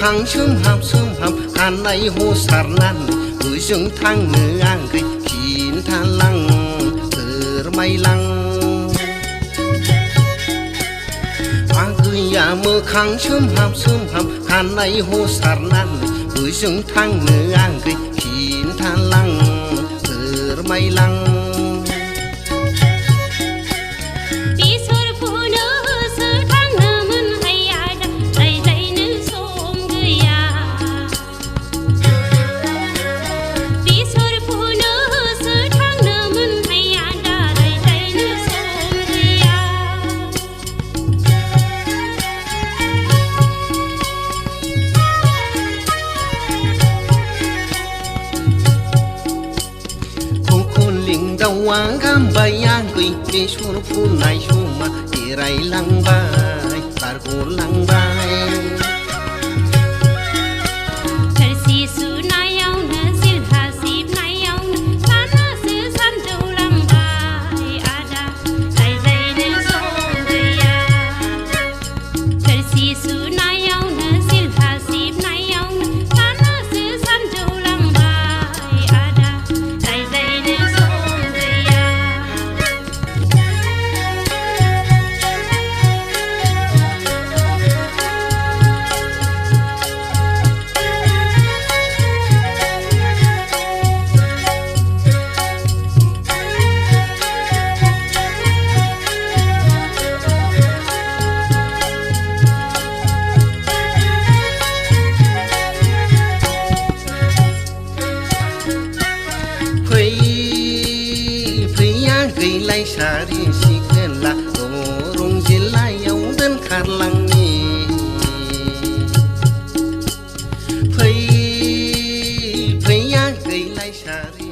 मोखां सोमहाब सोमहाब खानाय हसारनानै ओजों थांनो आंखै खिन्थालां फोरमायलां आगैया मोखां सोमहाब सोमहाब खानाय हसारनानै ओजों थांनो आंखै खिन्थालां फोरमायलां दाउआ गामबाय आगै बेसर फुनाय समा एरायलांबाय बारग'लांबाय थोरसि सुनायावनो सिलहा सिबनायावनो सानासो सानजौलांबाय आदा रायज्लायनो सम गैया थोरसि सुनायावनो सिलहा सिबनायावनो सानासो सानजौलांबाय आदा रायज्लायनो गैलाय सारि सिखोला दरं जिल्लायाव दोनखारलांनि फै फैया गैलाय सारि